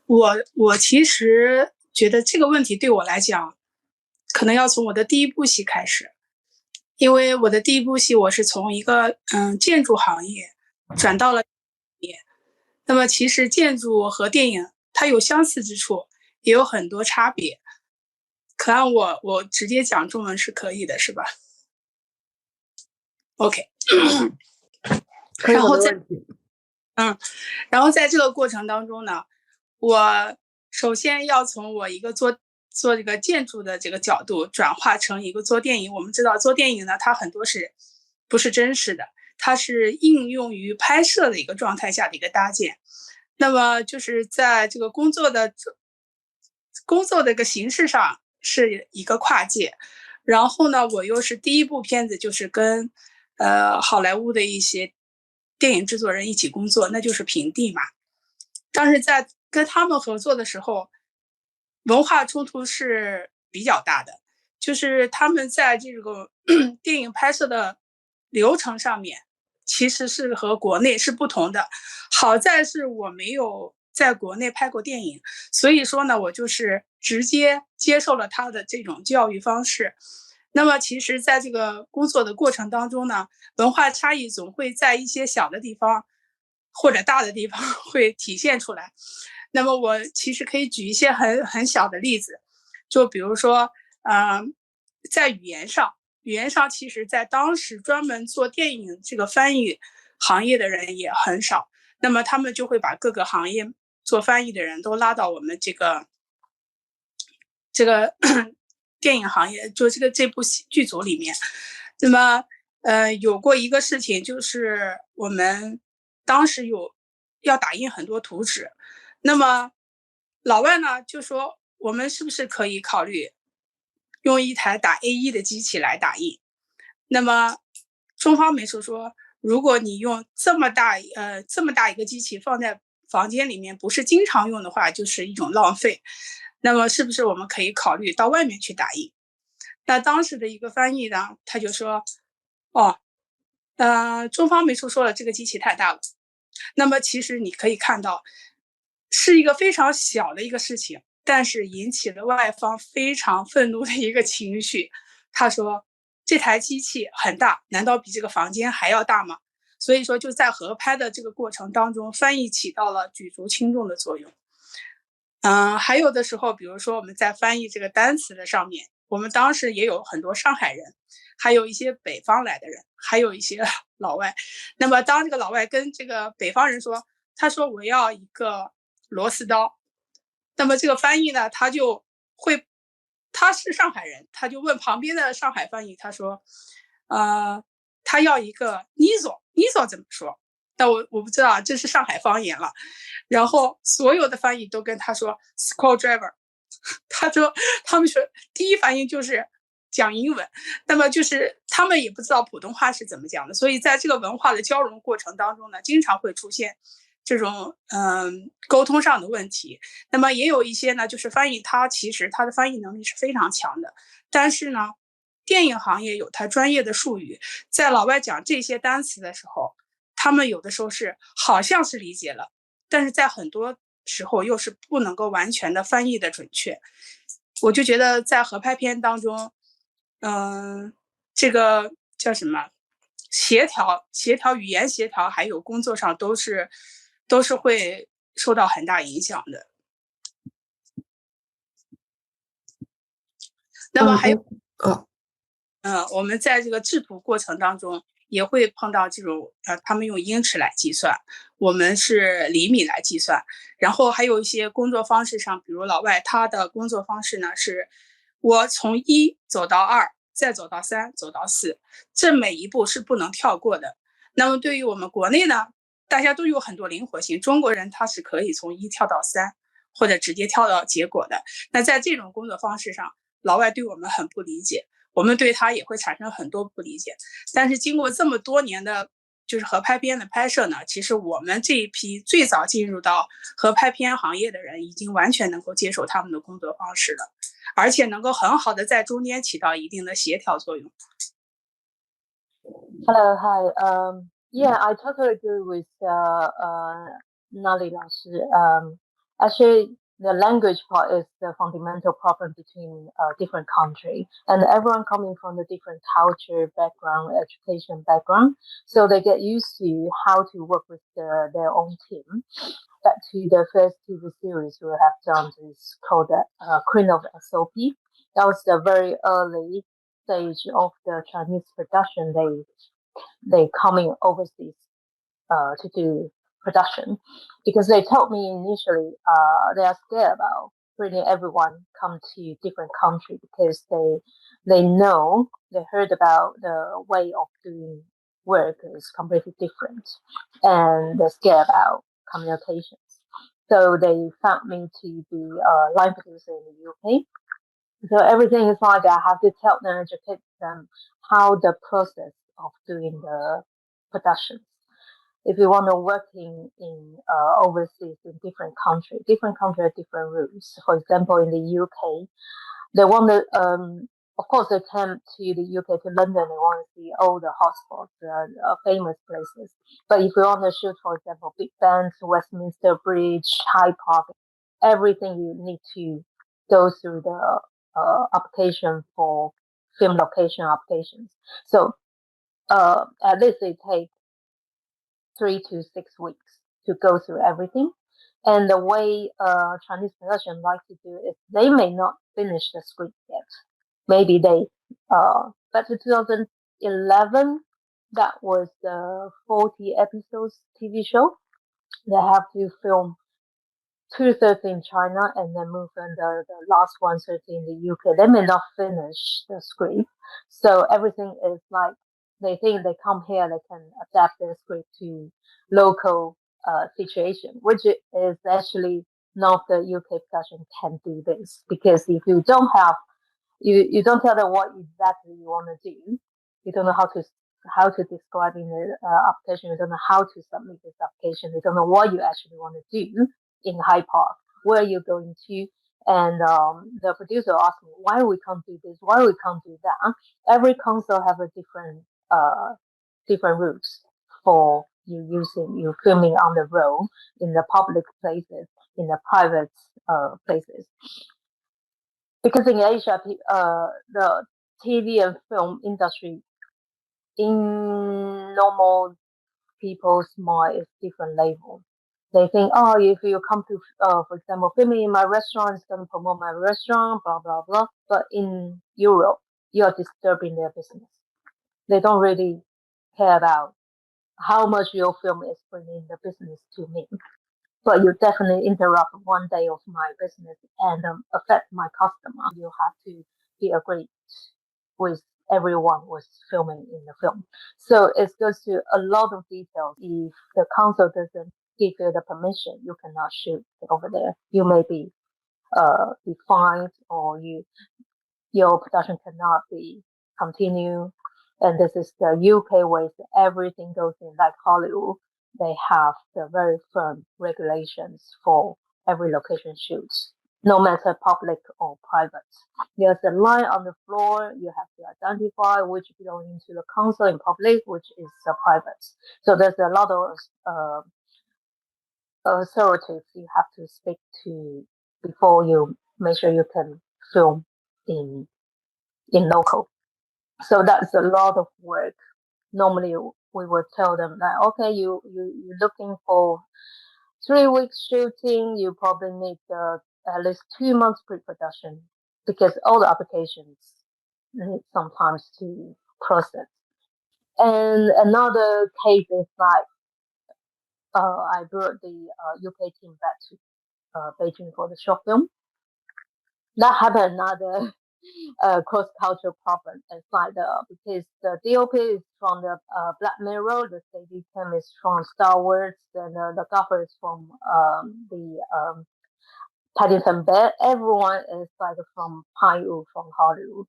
我其实觉得这个问题对我来讲，可能要从我的第一部戏开始，因为我的第一部戏我是从一个建筑行业转到了业。那么其实建筑和电影它有相似之处，也有很多差别。可按我直接讲中文是可以的，是吧？OK，可以的，没问题。然后在这个过程当中呢，我首先要从我一个做这个建筑的这个角度转化成一个做电影。我们知道做电影呢，它很多不是真实的，它是应用于拍摄的一个状态下的一个搭建。那么就是在这个工作的一个形式上是一个跨界。然后呢，我又是第一部片子就是跟好莱坞的一些电影制作人一起工作，那就是平地嘛。但是在跟他们合作的时候，文化冲突是比较大的，就是他们在这个电影拍摄的流程上面，其实是和国内是不同的。好在是我没有在国内拍过电影，所以说呢，我就是直接接受了他的这种教育方式。那么其实在这个工作的过程当中呢，文化差异总会在一些小的地方或者大的地方会体现出来。那么我其实可以举一些很小的例子，就比如说，在语言上，其实在当时专门做电影这个翻译行业的人也很少，那么他们就会把各个行业做翻译的人都拉到我们这个电影行业，就这部剧组里面。那么有过一个事情，就是我们当时要打印很多图纸，那么老外呢就说我们是不是可以考虑用一台打 A1 的机器来打印？那么中方美术说，如果你用这么大一个机器放在房间里面，不是经常用的话，就是一种浪费。那么是不是我们可以考虑到外面去打印？那当时的一个翻译呢，他就说，哦，中方美术说了，这个机器太大了。那么其实你可以看到，是一个非常小的一个事情，但是引起了外方非常愤怒的一个情绪。他说，这台机器很大，难道比这个房间还要大吗？所以说就在合拍的这个过程当中，翻译起到了举足轻重的作用。还有的时候，比如说我们在翻译这个单词的上面，我们当时也有很多上海人，还有一些北方来的人，还有一些老外。那么当这个老外跟这个北方人说，他说我要一个螺丝刀，那么这个翻译呢，他是上海人，他就问旁边的上海翻译，他说，他要一个尼索怎么说？但我不知道，这是上海方言了。然后所有的翻译都跟他说 screwdriver，他们说第一反应就是讲英文，那么就是他们也不知道普通话是怎么讲的，所以在这个文化的交融过程当中呢，经常会出现这种沟通上的问题。那么也有一些呢，就是翻译其实他的翻译能力是非常强的，但是呢，电影行业有它专业的术语，在老外讲这些单词的时候，他们有的时候是好像是理解了，但是在很多时候又是不能够完全的翻译的准确。我就觉得在合拍片当中，这个叫什么协调语言协调，还有工作上都是会受到很大影响的。那么还有，我们在这个制图过程当中也会碰到这种他们用英尺来计算，我们是厘米来计算。然后还有一些工作方式上，比如老外他的工作方式呢，是我从1走到2，再走到3，走到4，这每一步是不能跳过的。那么对于我们国内呢，大家都有很多灵活性，中国人他是可以从1跳到3，或者直接跳到结果的。那在这种工作方式上，老外对我们很不理解，我们对他也会产生很多不理解。但是经过这么多年的就是合拍片的拍摄呢，其实我们这一批最早进入到合拍片行业的人，已经完全能够接受他们的工作方式了，而且能够很好的在中间起到一定的协调作用。Hello, hi. Yeah, I totally agree with Nali 老师. Actually, the language part is the fundamental problem between different countries, and everyone coming from the different culture background, education background, so they get used to how to work with their own team. Back to the first TV series we have done is called Queen of SOP. That was the very early stage of the Chinese production. They coming overseas to do production, because they told me initially they are scared about bringing everyone come to different country, because they know, they heard about the way of doing work is completely different, and they're scared about communications. So they found me to be a line producer in the UK. So everything is like I have to tell them, educate them how the process of doing the production. If you want to work in overseas in different country have different rules. For example, in the UK, they want to, of course, they came to the UK, to London, they want to see all the hotspots, famous places. But if you want to shoot, for example, Big Ben, Westminster Bridge, Hyde Park, everything you need to go through the application for film location applications. So at least it takes 3 to 6 weeks to go through everything. And the way Chinese production like to do is they may not finish the script yet. Maybe they, back to 2011, that was the 40 episodes TV show. They have to film 2/3 in China and then move on the last 1/3 in the UK. They may not finish the script. So everything is like, they think they come here, they can adapt their script to local situation, which is actually none of the UK production can do this, because if you don't have, you don't tell them what exactly you want to do, you don't know how to describe in the application, you don't know how to submit this application, you don't know what you actually want to do in Hyde Park, where you're going to. And the producer asked me why we can't do this, why we can't do that. Every council have a different rules for you filming on the road, in the public places, in the private places. Because in Asia, the TV and film industry, in normal people's mind, is different level. They think, oh, if you come to, for example, filming in my restaurant, it's going to promote my restaurant, blah, blah, blah. But in Europe, you're disturbing their business. They don't really care about how much your film is bringing the business to me. But you definitely interrupt one day of my business and affect my customer. You have to be agreed with everyone who's filming in the film. So it goes to a lot of details. If the council doesn't give you the permission, you cannot shoot over there. You may be fined, or your production cannot be continued. And this is the UK way. So everything goes in like Hollywood. They have the very firm regulations for every location shoots, no matter public or private. There's a line on the floor. You have to identify which belongs to the council in public, which is private. So there's a lot of authorities you have to speak to before you make sure you can film in local. So that's a lot of work. Normally we would tell them that, okay, you're looking for 3 weeks shooting, you probably need at least 2 months pre-production, because all the applications need sometimes to process. And another case is like, I brought the UK team back to Beijing for the short film. That happened another cross-cultural problem. It's like because the DOP is from the Black Mirror, the Steadicam is from Star Wars, and the gaffer is from the Paddington Bear. Everyone is like from Pinewood, from Hollywood.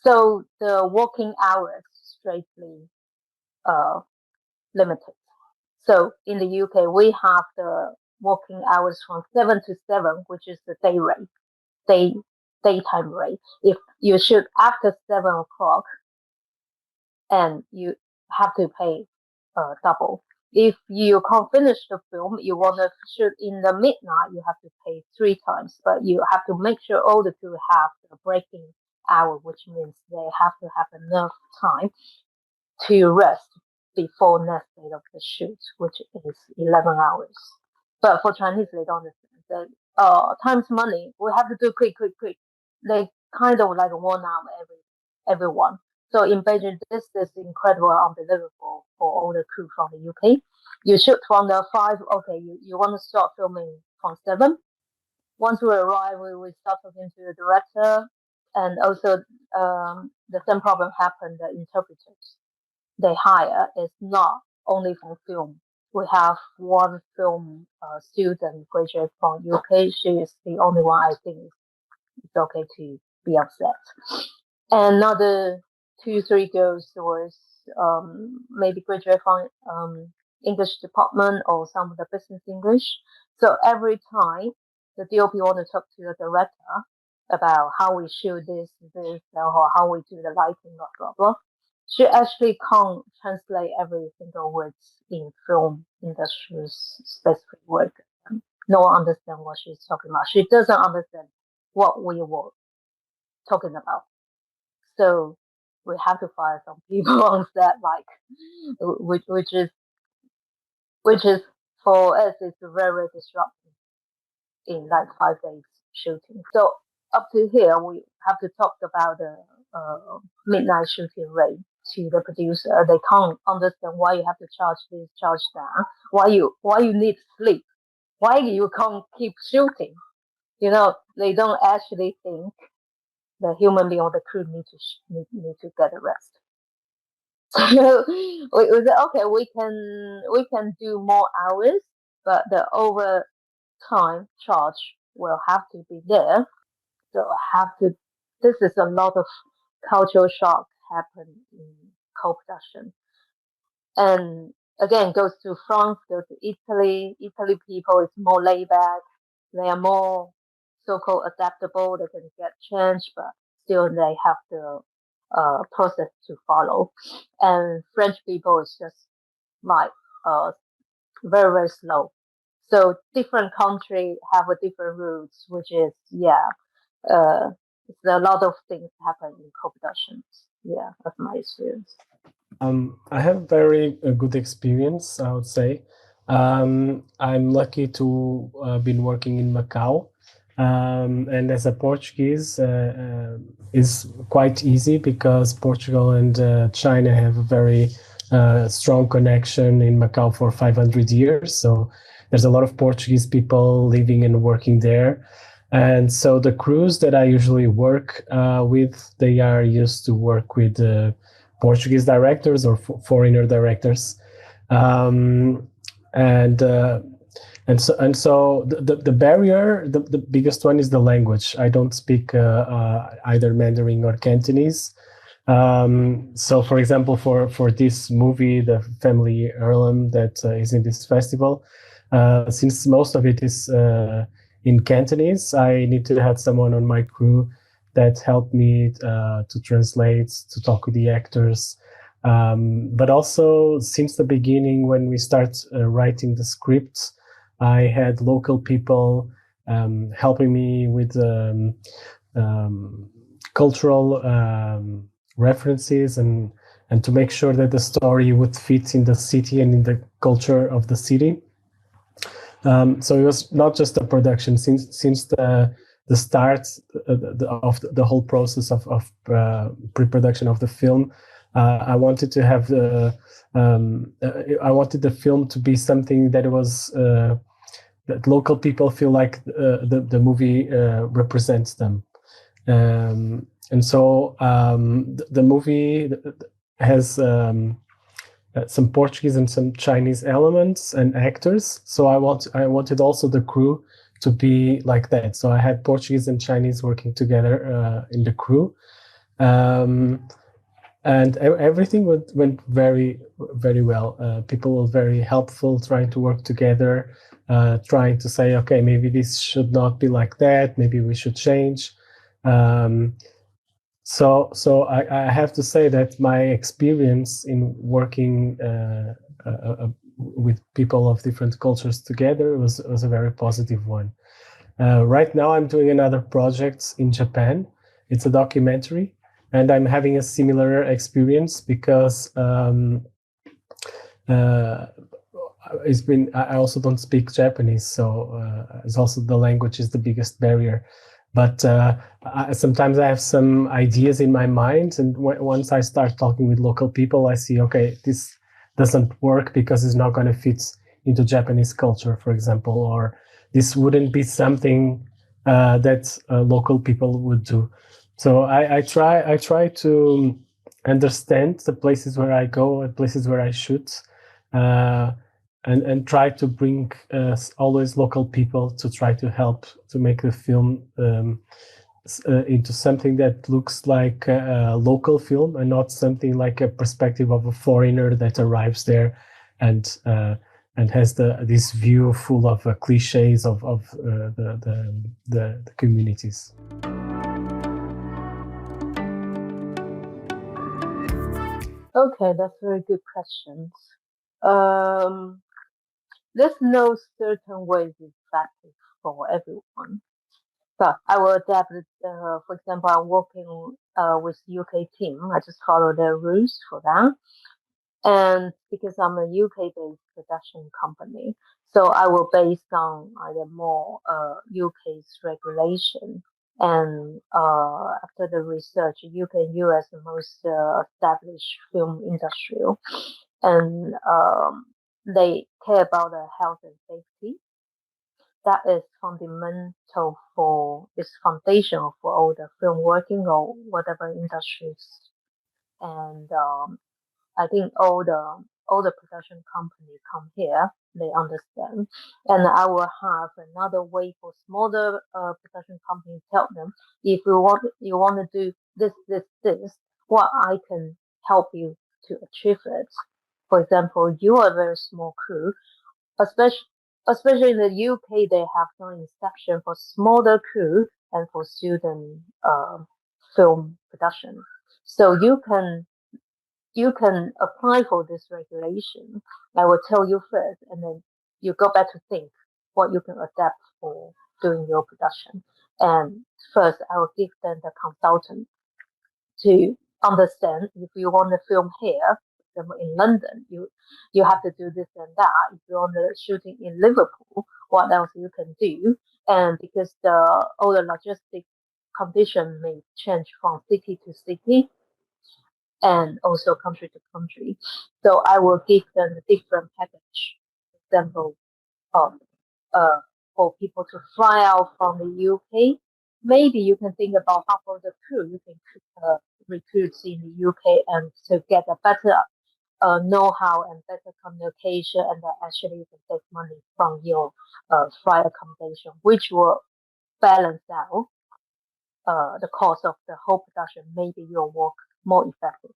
So the working hours strictly limited. So in the UK, we have the working hours from 7 to 7, which is the day rate, daytime rate. If you shoot after 7 o'clock, and you have to pay double. if you can't finish the film, you want to shoot in the midnight, you have to pay 3 times. But you have to make sure all the crew have the breaking hour, which means they have to have enough time to rest before next day of the shoot, which is 11 hours. But for Chinese, they don't understand that time's money. We have to do quick. They kind of like 1 hour everyone. So in Beijing, this is incredible unbelievable for all the crew from the UK. You shoot from the 5, okay, you want to start filming from 7. Once we arrive, we start talking to the director, and also the same problem happened, the interpreters they hire is not only from film. We have one film student graduate from UK. She is the only one I think it's okay to be upset. And another 2-3 girls was maybe graduate from English department or some of the business English. So every time the DOP want to talk to the director about how we shoot this, or how we do the lighting, blah, blah. She actually can't translate every single words in film industry's specific word. No one understands what she's talking about. She doesn't understand what we were talking about. So we have to fire some people on set, like, which is for us, it's very disruptive in like 5 days shooting. So up to here, we have to talk about the midnight shooting rate to the producer. They can't understand why you have to charge this, charge that. Why you need sleep? Why you can't keep shooting? They don't actually think the human being or the crew need to get a rest. So we said, okay, we can do more hours, but the overtime charge will have to be there. So this is a lot of cultural shock happen in co-production. And again, goes to France, goes to Italy. Italy people is more laid back. They are more so-called adaptable. They can get changed, but still they have the process to follow. And French people is just like very, very slow. So different country have a different rules, which is it's a lot of things happen in co-productions. Yeah, that's my experience. I have very good experience, I would say. I'm lucky to been working in Macau, and as a Portuguese, is quite easy because Portugal and China have a very strong connection in Macau for 500 years. So there's a lot of Portuguese people living and working there. And so the crews that I usually work with, they are used to work with Portuguese directors or foreigner directors, and so the barrier, the biggest one is the language. I don't speak either Mandarin or Cantonese. So, for example, for this movie, the family heirloom that is in this festival, since most of it is in Cantonese, I need to have someone on my crew that helped me to translate, to talk with the actors. But also, since the beginning, when we start writing the script, I had local people helping me with cultural references and to make sure that the story would fit in the city and in the culture of the city. So it was not just the production. Since the start of the whole process of pre-production of the film, I wanted to have I wanted the film to be something that was that local people feel like the movie represents them, and so the movie has some Portuguese and some Chinese elements and actors. So I wanted also the crew to be like that. So I had Portuguese and Chinese working together in the crew, and everything went very, very well. People were very helpful, trying to work together, trying to say, okay, maybe this should not be like that. Maybe we should change. So I have to say that my experience in working with people of different cultures together was a very positive one. Right now, I'm doing another project in Japan. It's a documentary, and I'm having a similar experience because I also don't speak Japanese, so it's also the language is the biggest barrier. But sometimes I have some ideas in my mind, and once I start talking with local people, I see, okay, this doesn't work because it's not going to fit into Japanese culture, for example, or this wouldn't be something that local people would do. So I try to understand the places where I go and places where I shoot, and try to bring always local people to try to help to make the film into something that looks like a local film and not something like a perspective of a foreigner that arrives there and has this view full of cliches of the communities. Okay, that's very good questions. There's no certain way to practice for everyone. But I will adapt it. For example, I'm working with UK team. I just follow their rules for that. And because I'm a UK-based production company, so I will base on either more UK's regulation. And after the research, UK and US are the most established film industry, and they care about the health and safety. That is fundamental it's foundational for all the film working or whatever industries. And I think all the production companies come here, they understand. And I will have another way for smaller production companies tell them, if you want to do this, what I can help you to achieve it. For example, you are a very small crew, especially in the UK, they have no exception for smaller crew and for student film production. So you can apply for this regulation. I will tell you first, and then you go back to think what you can adapt for doing your production. And first, I will give them the consultant to understand if you want to film here, in London, you have to do this and that. If you want to shooting in Liverpool, what else you can do? And because all the logistic condition may change from city to city and also country to country. So I will give them a different package. For example, for people to fly out from the UK, maybe you can think about half of the crew you can recruit in the UK and to get a better know-how and better communication, and actually you can save money from your flight accommodation, which will balance out the cost of the whole production. Maybe your work more effective.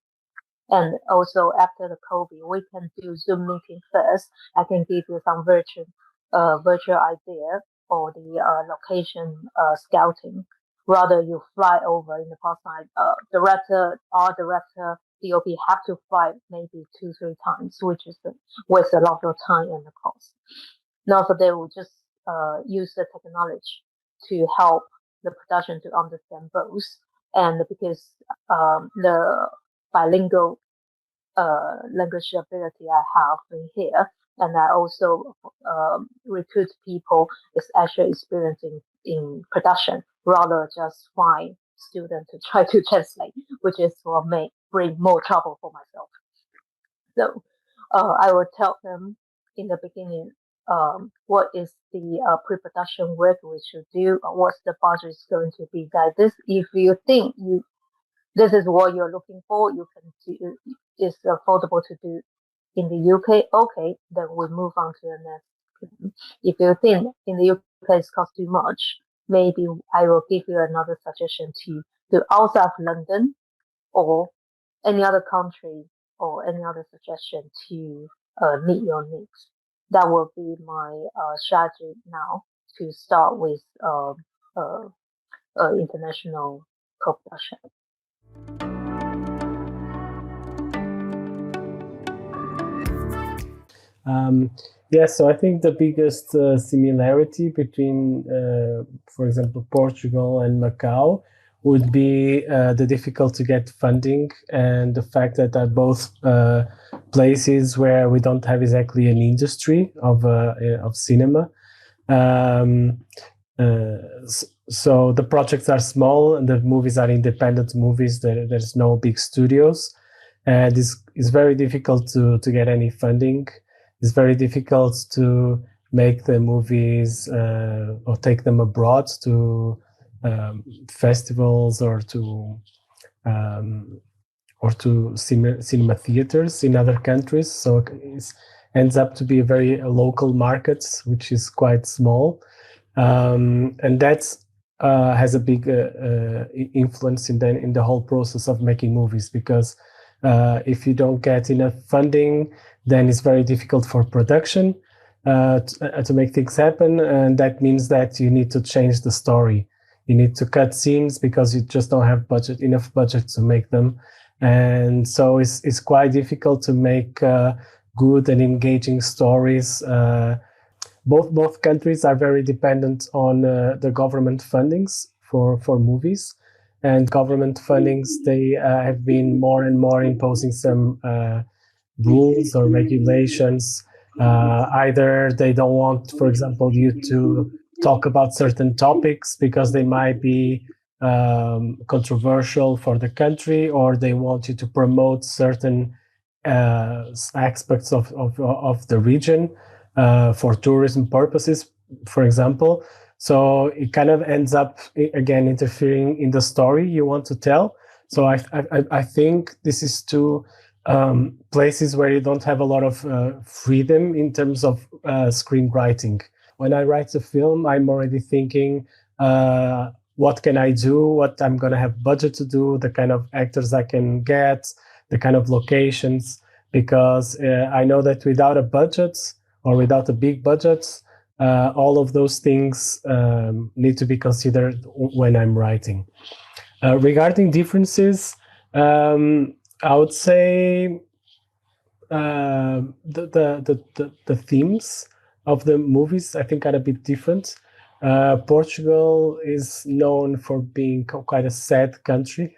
And also after the COVID, we can do Zoom meeting first. I can give you some virtual idea for the location scouting. Rather you fly over in the past time, our director, DOP have to fly maybe 2-3 times, which is waste a lot of time and the cost. Now, so they will just use the technology to help the production to understand both. And because the bilingual language ability I have in here, and I also recruit people is actually experiencing in production, rather just find students to try to translate, which is what may bring more trouble for myself. So I will tell them in the beginning what is the pre-production work we should do, what's the budget is going to be like this. If you think this is what you're looking for, you can do, it's affordable to do in the UK, okay, then we move on to the next plan. If you think in the UK it's cost too much, maybe I will give you another suggestion to do outside of London or any other country or any other suggestion to meet your needs. That will be my strategy now to start with international co-production. So I think the biggest similarity between, for example, Portugal and Macau would be the difficulty to get funding and the fact that they're both places where we don't have exactly an industry of cinema. So the projects are small and the movies are independent movies. There's no big studios, and it's very difficult to get any funding. It's very difficult to make the movies or take them abroad to festivals or to cinema theaters in other countries. So it ends up to be a very local market, which is quite small, and that's has a big influence in the whole process of making movies, because if you don't get enough funding, then it's very difficult for production to make things happen, and that means that you need to change the story. You need to cut scenes because you just don't have enough budget to make them, and so it's quite difficult to make good and engaging stories. Both countries are very dependent on the government fundings for movies, and government fundings, they have been more and more imposing some rules or regulations. Either they don't want, for example, you to talk about certain topics because they might be controversial for the country, or they want you to promote certain aspects of the region for tourism purposes, for example. So it kind of ends up, again, interfering in the story you want to tell. So I think this is two places where you don't have a lot of freedom in terms of screenwriting. When I write a film, I'm already thinking, what can I do? What I'm going to have budget to do? The kind of actors I can get, the kind of locations, because I know that without a budget or without a big budget, all of those things need to be considered when I'm writing. Regarding differences, I would say the themes of the movies, I think, are a bit different. Portugal is known for being quite a sad country,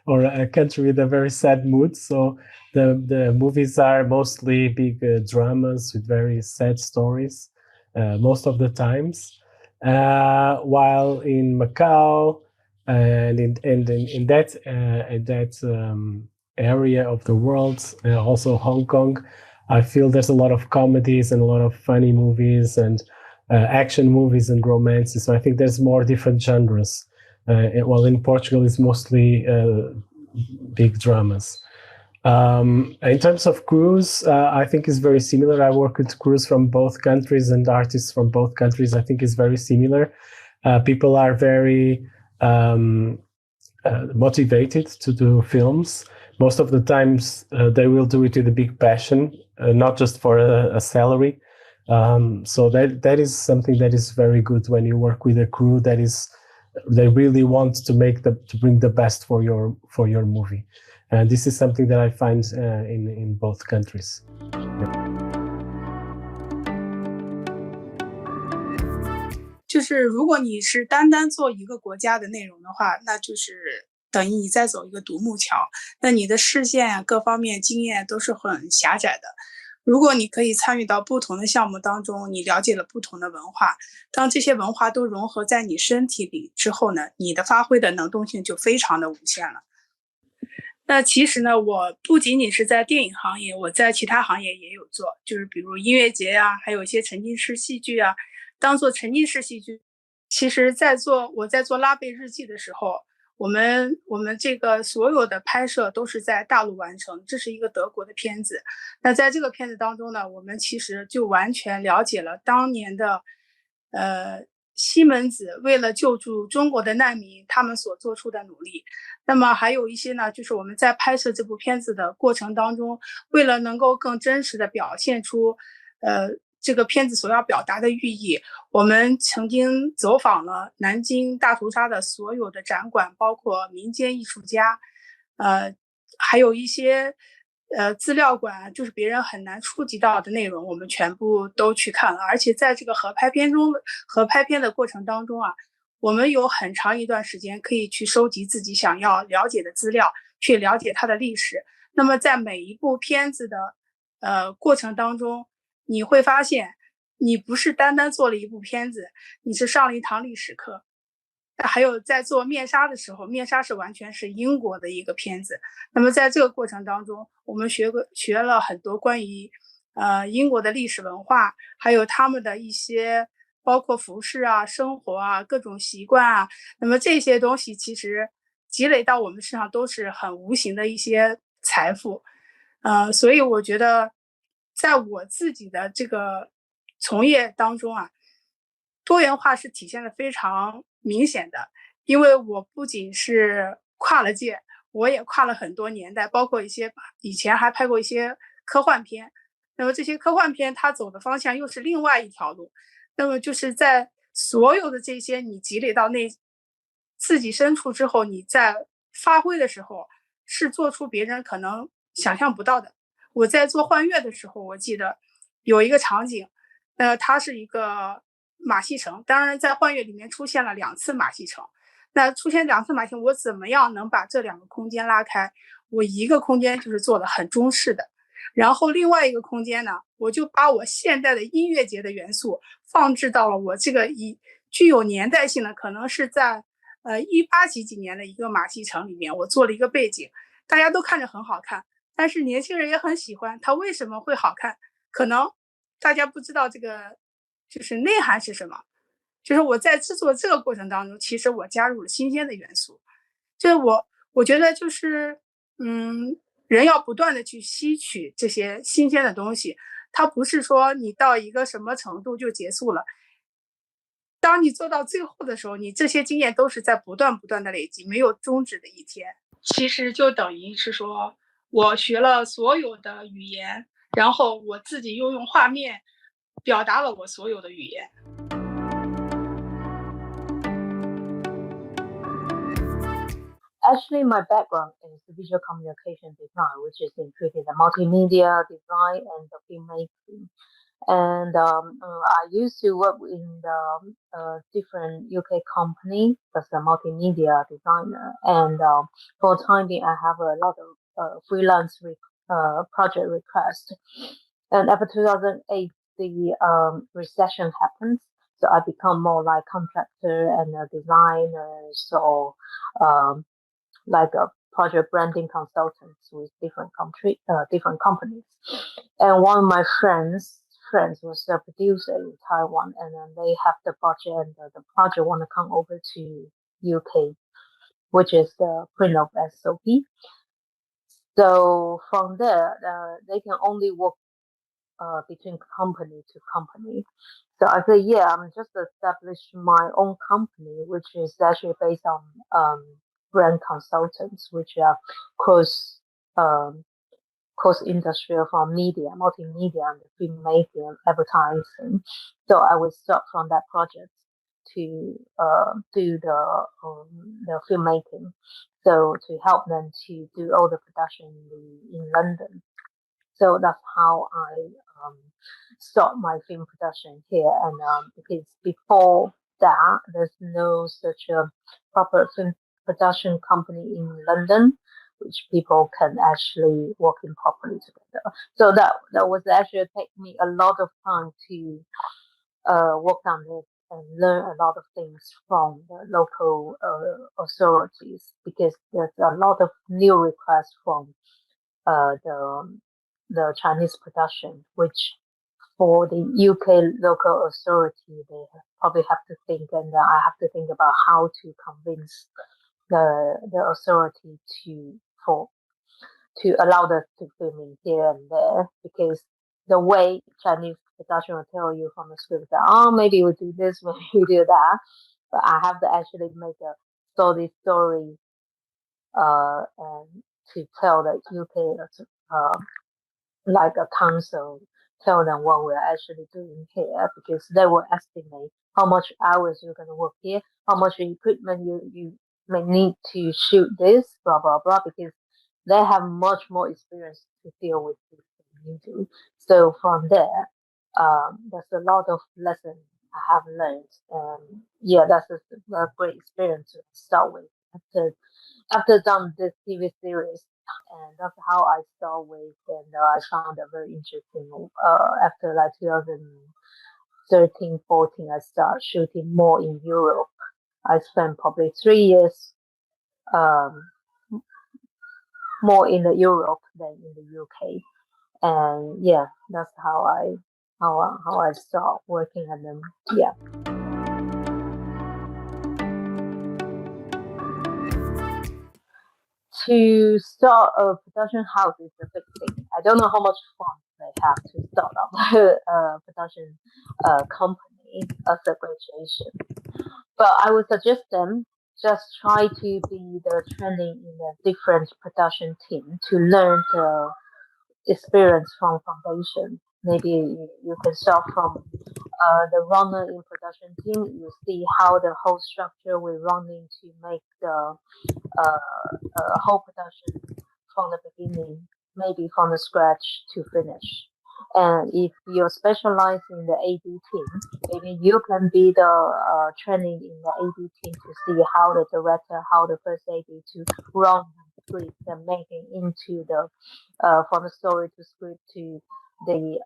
or a country with a very sad mood. So the movies are mostly big dramas with very sad stories most of the times. While in Macau and in that area of the world, also Hong Kong, I feel there's a lot of comedies and a lot of funny movies and action movies and romances. So I think there's more different genres. While in Portugal, it's mostly big dramas. In terms of crews, I think it's very similar. I work with crews from both countries and artists from both countries. I think it's very similar. People are very motivated to do films. Most of the times, they will do it with a big passion, not just for a salary. So that is something that is very good when you work with a crew they really want to bring the best for your movie. And this is something that I find in both countries. Yeah. 就是如果你是单单做一个国家的内容的话，那就是等于你在走一个独木桥，那你的视线各方面经验都是很狭窄的。如果你可以参与到不同的项目当中，你了解了不同的文化，当这些文化都融合在你身体里之后呢，你的发挥的能动性就非常的无限了。那其实呢，我不仅仅是在电影行业，我在其他行业也有做，就是比如音乐节啊，还有一些沉浸式戏剧啊。当做沉浸式戏剧，其实我在做拉贝日记的时候，我们这个所有的拍摄都是在大陆完成，这是一个德国的片子。那在这个片子当中呢，我们其实就完全了解了当年的西门子为了救助中国的难民他们所做出的努力。那么还有一些呢，就是我们在拍摄这部片子的过程当中，为了能够更真实的表现出这个片子所要表达的寓意，我们曾经走访了南京大屠杀的所有的展馆，包括民间艺术家，还有一些资料馆，就是别人很难触及到的内容，我们全部都去看了。而且在这个合拍片的过程当中啊，我们有很长一段时间可以去收集自己想要了解的资料，去了解它的历史。那么在每一部片子的过程当中，你会发现你不是单单做了一部片子，你是上了一堂历史课。还有在做面纱的时候，面纱是完全是英国的一个片子。那么在这个过程当中，我们学了很多关于英国的历史文化，还有他们的一些包括服饰啊、生活啊、各种习惯啊。那么这些东西其实积累到我们身上都是很无形的一些财富。所以我觉得在我自己的这个从业当中啊，多元化是体现的非常明显的。因为我不仅是跨了界，我也跨了很多年代，包括一些以前还拍过一些科幻片。那么这些科幻片它走的方向又是另外一条路。那么就是在所有的这些你积累到自己深处之后，你在发挥的时候是做出别人可能想象不到的。我在做幻乐的时候，我记得有一个场景，它是一个马戏城，当然在幻乐里面出现了2次马戏城。那出现2次马戏城，我怎么样能把这2个空间拉开？我一个空间就是做的很中式的，然后另外一个空间呢，我就把我现代的音乐节的元素放置到了我这个具有年代性的，可能是在18几年的一个马戏城里面，我做了一个背景，大家都看着很好看，但是年轻人也很喜欢。它为什么会好看？可能大家不知道这个就是内涵是什么。就是我在制作这个过程当中，其实我加入了新鲜的元素。就是我觉得就是人要不断的去吸取这些新鲜的东西，它不是说你到一个什么程度就结束了。当你做到最后的时候，你这些经验都是在不断的累积，没有终止的一天。其实就等于是说我学了所有的语言，然后我自己又用画面表达了我所有的语言。Actually, my background is visual communication design, which is included the multimedia design and the filmmaking. And I used to work in the different UK company as a multimedia designer. And for the time being, I have a lot of freelance project requests. And after 2008, the recession happened. So I become more like contractor and a designer. So like a project branding consultants with different companies. And one of my friends was a producer in Taiwan, and then they have the budget, and the project want to come over to UK, which is the print of SOP. So from there, they can only work between company to company. So I said, yeah, I'm just established my own company, which is actually based on brand consultants, which are cross industrial from media, multimedia, and filmmaking and advertising. So I will start from that project to do the filmmaking. So to help them to do all the production in London. So that's how I start my film production here. And because before that, there's no such a proper film production company in London, which people can actually work in properly together. So that was actually take me a lot of time to work on it and learn a lot of things from the local authorities, because there's a lot of new requests from the Chinese production, which for the UK local authority, they probably have to think, and I have to think about how to convince the authority to allow us to film in here and there, because the way Chinese production will tell you from the script that, oh, maybe we do this, maybe we do that, but I have to actually make a solid story and to tell the UK like a council, tell them what we're actually doing here, because they will estimate how much hours you're going to work here, how much equipment you may need to shoot this, blah, blah, blah, because they have much more experience to deal with this than you do. So from there, there's a lot of lessons I have learned. Yeah, that's a great experience to start with. After done this TV series, and that's how I start with, and I found it very interesting. After like 2013, 14, I started shooting more in Europe. I spent probably 3 years um, more in the Europe than in the UK, and yeah, that's how I start working at them. Yeah. To start a production house is a big thing. I don't know how much fun they have to start up a production company as a graduation. But I would suggest them just try to be the training in a different production team to learn the experience from foundation. Maybe you can start from the runner in production team. You see how the whole structure will running to make the whole production from the beginning, maybe from the scratch to finish. And if you're specialized in the AD team, maybe you can be the training in the AD team to see how the director, how the first AD to run the script and make it into the from the story to script to the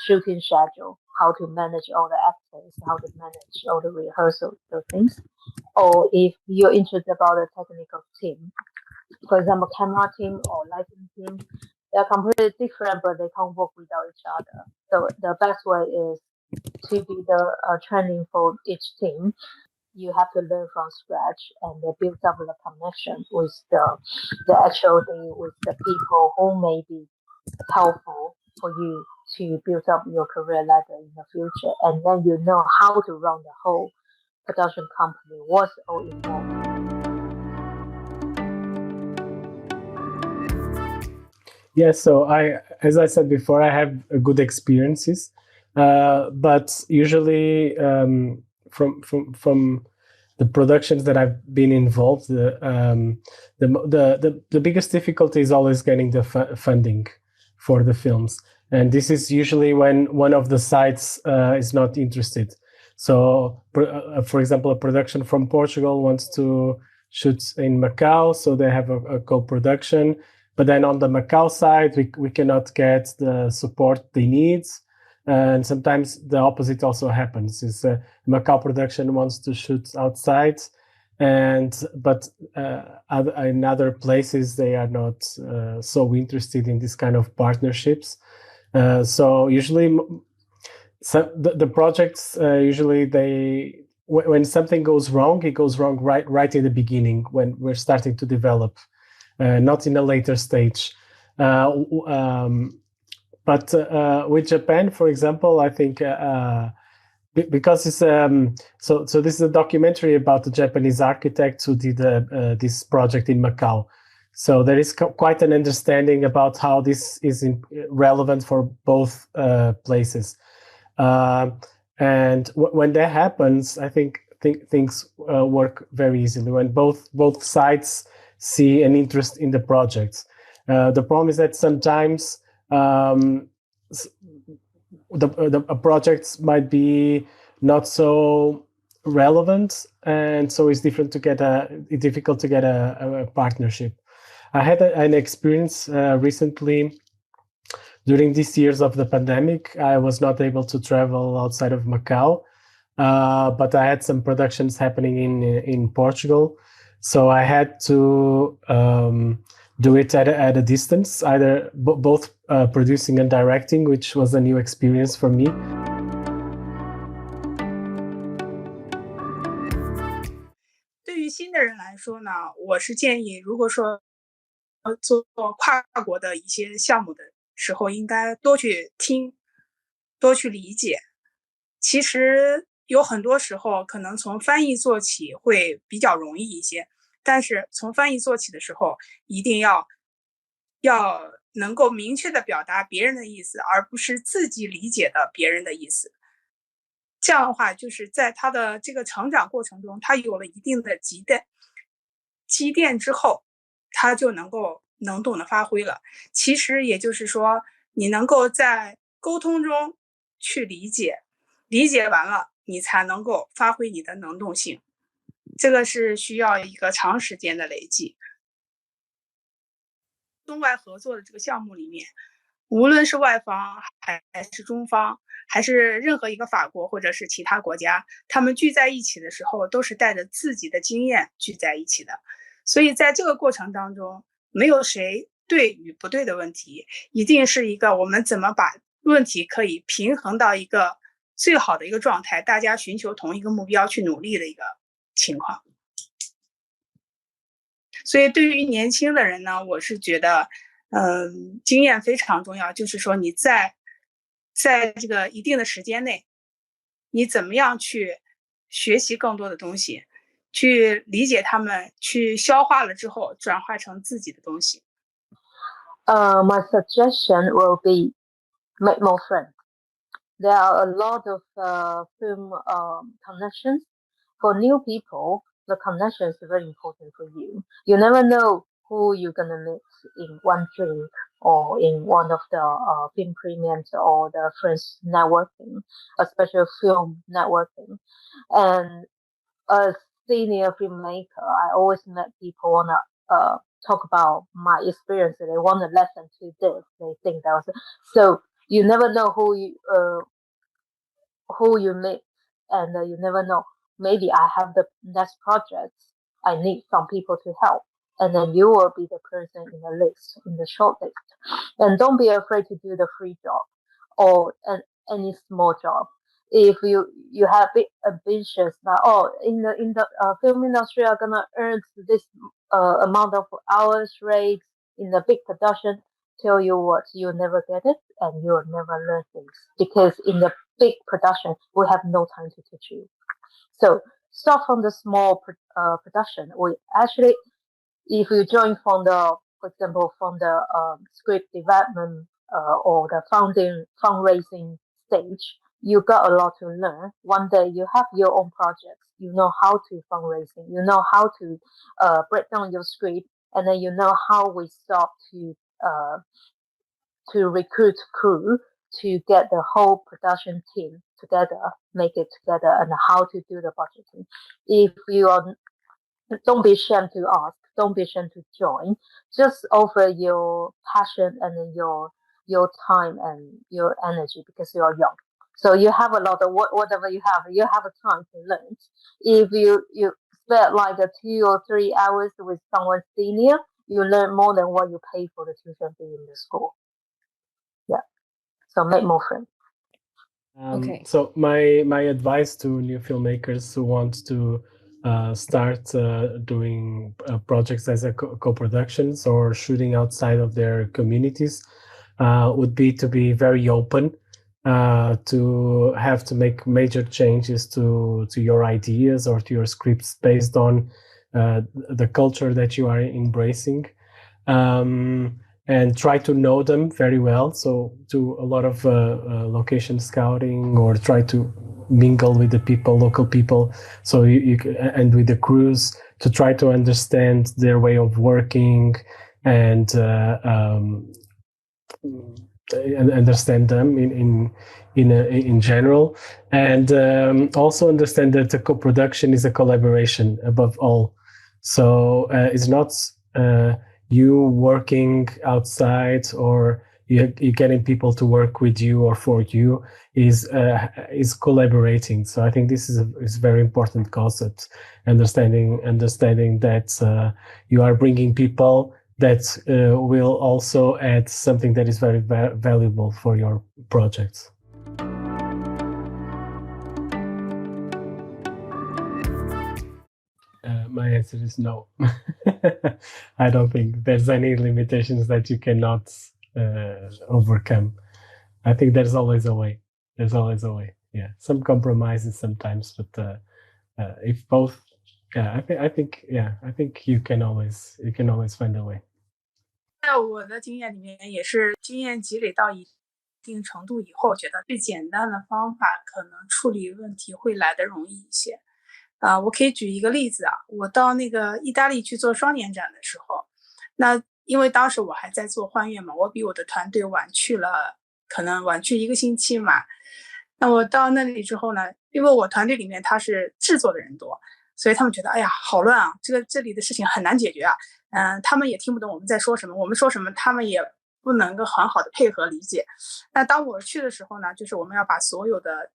shooting schedule, how to manage all the actors, how to manage all the rehearsal, those things. Or if you're interested about the technical team, for example, camera team or lighting team, they're completely different, but they can't work without each other. So the best way is to be the training for each team. You have to learn from scratch and build up the connection with the HOD, with the people who may be helpful for you to build up your career ladder in the future. And then you know how to run the whole production company, what's all involved. Yeah, so as I said before, I have good experiences, but usually from the productions that I've been involved, the biggest difficulty is always getting the funding for the films, and this is usually when one of the sides is not interested. So, for example, a production from Portugal wants to shoot in Macau, so they have a co-production. But then on the Macau side, we cannot get the support they need. And sometimes the opposite also happens. Is Macau production wants to shoot outside, but in other places they are not so interested in this kind of partnerships. So usually, the projects usually when something goes wrong, it goes wrong right in the beginning when we're starting to develop. Not in a later stage. But with Japan, for example, I think because it's so this is a documentary about the Japanese architects who did this project in Macau. So there is quite an understanding about how this is relevant for both places. And when that happens, I think things work very easily when both sides see an interest in the projects. The problem is that sometimes the projects might be not so relevant, and so it's difficult to get a partnership. I had an experience recently during these years of the pandemic. I was not able to travel outside of Macau, but I had some productions happening in Portugal. So I had to do it at a distance, either both producing and directing, which was a new experience for me. 对于新的人来说呢，我是建议，如果说做跨国的一些项目的时候，应该多去听，多去理解。其实有很多时候，可能从翻译做起会比较容易一些。但是从翻译做起的时候，一定要能够明确的表达别人的意思，而不是自己理解的别人的意思。这样的话，就是在他的这个成长过程中，他有了一定的积淀之后，他就能够能动的发挥了。其实也就是说，你能够在沟通中去理解，理解完了，你才能够发挥你的能动性。这个是需要一个长时间的累积。中外合作的这个项目里面，无论是外方还是中方，还是任何一个法国或者是其他国家，他们聚在一起的时候都是带着自己的经验聚在一起的。所以在这个过程当中，没有谁对与不对的问题，一定是一个我们怎么把问题可以平衡到一个最好的一个状态，大家寻求同一个目标去努力的一个情况。所以对于年轻的人呢，我是觉得经验非常重要，就是说你在这个一定的时间内，你怎么样去学习更多的东西，去理解他们，去消化了之后转化成自己的东西。My suggestion will be make more friends. There are a lot of film connections. For new people, the connection is very important for you. You never know who you're gonna meet in one drink or in one of the film premieres or the friends networking, especially film networking. And as senior filmmaker, I always met people wanna talk about my experience. They want to listen to this. They think that was so. You never know who you meet, and you never know. Maybe I have the next project. I need some people to help, and then you will be the person in the list, in the short list. And don't be afraid to do the free job or any small job. If you have big ambitions, like in the film industry, I'm gonna earn this amount of hours rate in the big production. Tell you what, you'll never get it, and you'll never learn things because in the big production, we have no time to teach you. So start from the small production. We actually, if you join from the, for example, from the script development or the fundraising stage, you got a lot to learn. One day you have your own projects. You know how to fundraising. You know how to break down your script, and then you know how we start to recruit crew to get the whole production team together, make it together, and how to do the budgeting. If you are, don't be ashamed to ask, don't be ashamed to join. Just offer your passion and your time and your energy because you are young. So you have a lot of whatever you have a time to learn. If you spend like 2 or 3 hours with someone senior, you learn more than what you pay for the tuition fee in the school. Yeah. So make more friends. Okay. So my advice to new filmmakers who want to start doing projects as a co-productions or shooting outside of their communities would be to be very open, to have to make major changes to your ideas or to your scripts based on the culture that you are embracing. And try to know them very well. So do a lot of location scouting, or try to mingle with the people, local people. So and with the crews, to try to understand their way of working and understand them in general, and also understand that the co-production is a collaboration above all. So it's not you working outside or you getting people to work with you or for you, is collaborating. So I think this is a very important concept, understanding that you are bringing people that will also add something that is very valuable for your projects. My answer is no. I don't think there's any limitations that you cannot overcome. I think there's always a way. There's always a way. Yeah, some compromises sometimes, but if both, yeah, I think you can always find a way. 在我的经验里面，也是经验积累到一定程度以后，觉得最简单的方法可能处理问题会来得容易一些。我可以举一个例子啊，我到那个意大利去做双年展的时候，那因为当时我还在做换月嘛，我比我的团队可能晚去1个星期嘛。那我到那里之后呢，因为我团队里面他是制作的人多，所以他们觉得哎呀好乱啊，这里的事情很难解决啊。他们也听不懂我们在说什么，我们说什么他们也不能够很好的配合理解。那当我去的时候呢，就是我们要把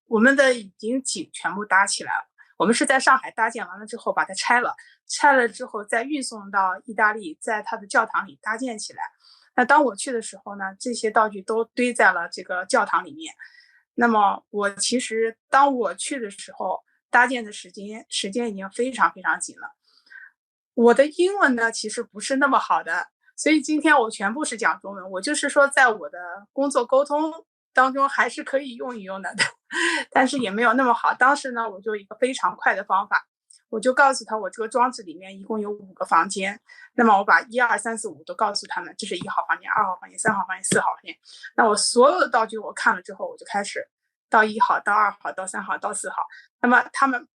我们的已经景全部搭起来了。我们是在上海搭建完了之后把它拆了之后再运送到意大利，在它的教堂里搭建起来。那当我去的时候呢，这些道具都堆在了这个教堂里面。那么其实当我去的时候，搭建的时间已经非常非常紧了。我的英文呢其实不是那么好的，所以今天我全部是讲中文。我就是说在我的工作沟通当中还是可以用一用的，但是也没有那么好。当时呢我就一个非常快的方法，我就告诉他我这个装置里面一共有5个房间，那么我把1、2、3、4、5都告诉他们，这是1号房间、2号房间、3号房间、4号房间。那我所有的道具我看了之后，我就开始到1号、到2号、到3号、到4号。那么他们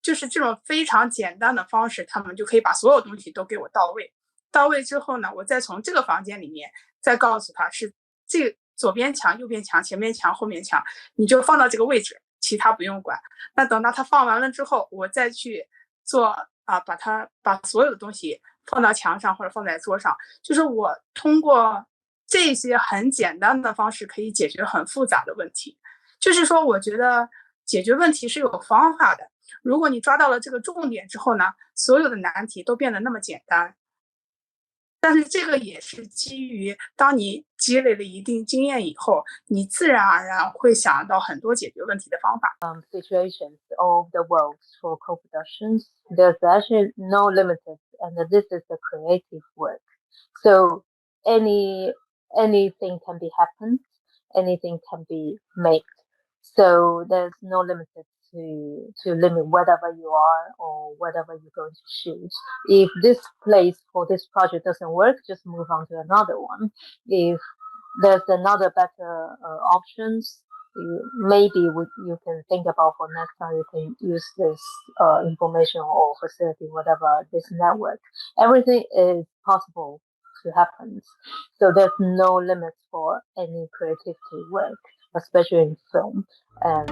就是这种非常简单的方式，他们就可以把所有东西都给我到位。到位之后呢，我再从这个房间里面再告诉他是这左边墙、右边墙、前面墙、后面墙，你就放到这个位置，其他不用管。那等到他放完了之后，我再去做把所有的东西放到墙上或者放在桌上。就是我通过这些很简单的方式可以解决很复杂的问题。就是说我觉得解决问题是有方法的，如果你抓到了这个重点之后呢，所有的难题都变得那么简单。但是这个也是基于当你积累了一定经验以后，你自然而然会想到很多解决问题的方法。Situations of the world for co-productions, there's actually no limited, and this is a creative work. So anything can be happened, anything can be made. So there's no limited to limit whatever you are or whatever you're going to shoot. If this place for this project doesn't work, just move on to another one. If there's another better options, maybe you can think about for next time you can use this information or facility, whatever, this network. Everything is possible to happen. So there's no limit for any creativity work, especially in film. And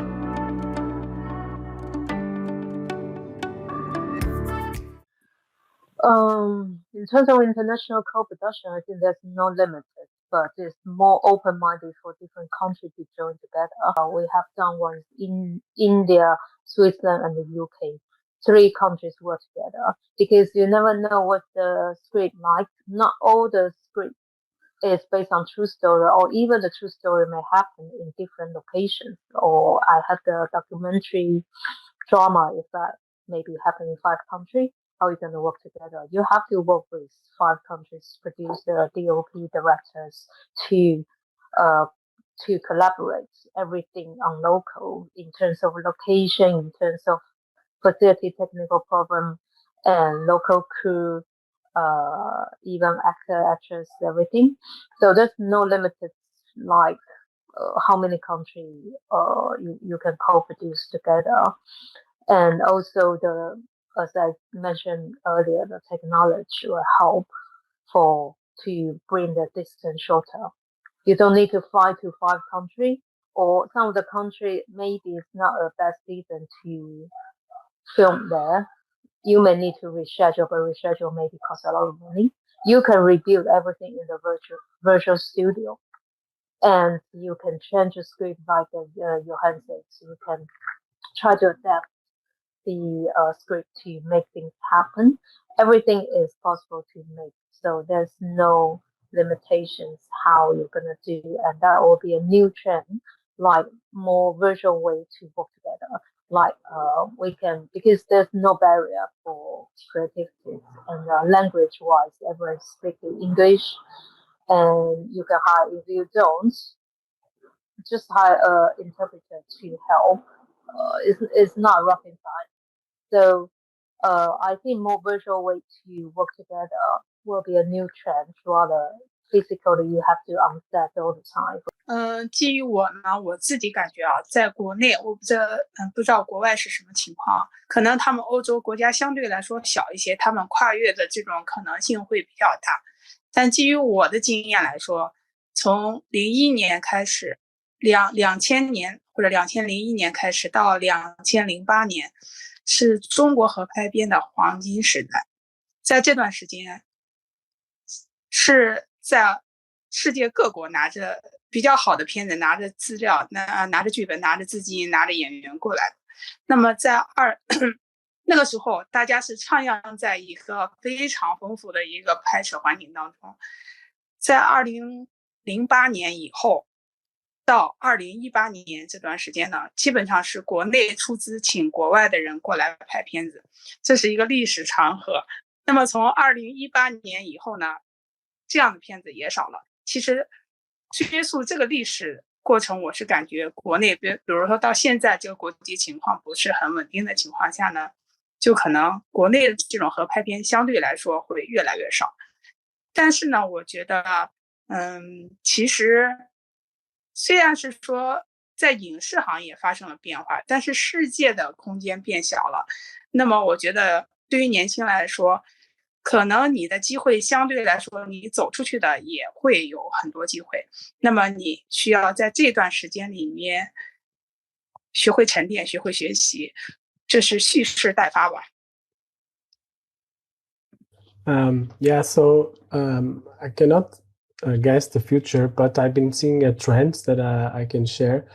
in terms of international co-production, I think there's no limit, but it's more open-minded for different countries to join together. We have done ones in India, Switzerland, and the UK. 3 countries work together because you never know what the script like. Not all the script is based on true story, or even the true story may happen in different locations. Or I had the documentary drama, if that maybe happen in 5 countries. How are you going to work together? You have to work with 5 countries, producer, DOP, directors to collaborate everything on local in terms of location, in terms of facility technical problem, and local crew, even actor, actress, everything. So there's no limited like how many countries you can co-produce together. And also as I mentioned earlier, the technology will help to bring the distance shorter. You don't need to fly to 5 countries, or some of the country maybe it's not a best season to film there. You may need to reschedule, but reschedule maybe cost a lot of money. You can rebuild everything in the virtual studio, and you can change the script like your handsets. You can try to adapt the script to make things happen. Everything is possible to make, so there's no limitations how you're gonna do, and that will be a new trend, like more virtual way to work together. Like we can, because there's no barrier for creativity, and language wise, everyone's speaking English, and you can hire, if you don't, just hire an interpreter to help. It's not rocket science. So I think more virtual way to work together will be a new trend, rather physically you have to on set all the time. 基于我呢，我自己感觉啊，在国内我不知道国外是什么情况，可能他们欧洲国家相对来说小一些，他们跨越的这种可能性会比较大。但基于我的经验来说，从01年开始，2000年或者2001年开始到2008年，是中国合拍片的黄金时代。在这段时间，是在世界各国拿着比较好的片子，拿着资料，拿着剧本，拿着资金，拿着演员过来的。那么在那个时候，大家是徜徉在一个非常丰富的一个拍摄环境当中。在2008年以后到2018年这段时间呢，基本上是国内出资请国外的人过来拍片子，这是一个历史长河。那么从2018年以后呢，这样的片子也少了。其实追溯这个历史过程，我是感觉国内比如说到现在这个国际情况不是很稳定的情况下呢，就可能国内的这种合拍片相对来说会越来越少。但是呢，我觉得其实虽然是说在影视行业发生了变化，但是世界的空间变小了。那么我觉得对于年轻人来说，可能你的机会相对来说你走出去的也会有很多机会，那么你需要在这段时间里面学会沉淀，学会学习，这是蓄势待发吧。Yeah, so I cannot guess the future, but I've been seeing a trend that I can share.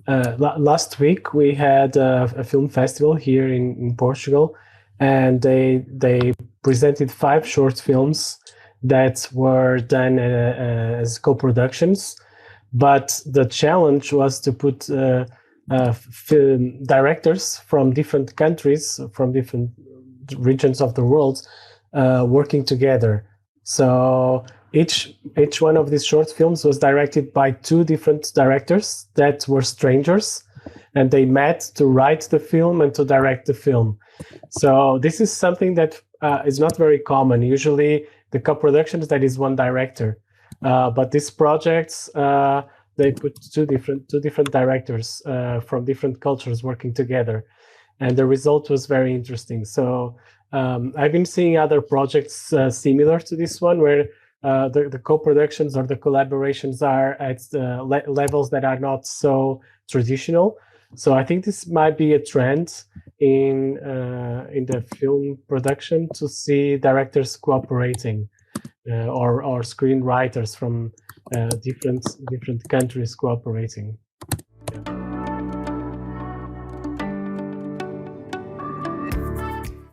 Last week we had a film festival here in Portugal, and they presented 5 short films that were done as co-productions. But the challenge was to put film directors from different countries, from different regions of the world, working together. So each one of these short films was directed by 2 different directors that were strangers, and they met to write the film and to direct the film. So this is something that is not very common. Usually the co-productions, that is one director, but these projects, they put two different directors from different cultures working together, and the result was very interesting. So I've been seeing other projects similar to this one, where the co-productions or the collaborations are at levels that are not so traditional. So I think this might be a trend in the film production, to see directors cooperating, or screenwriters from different countries cooperating.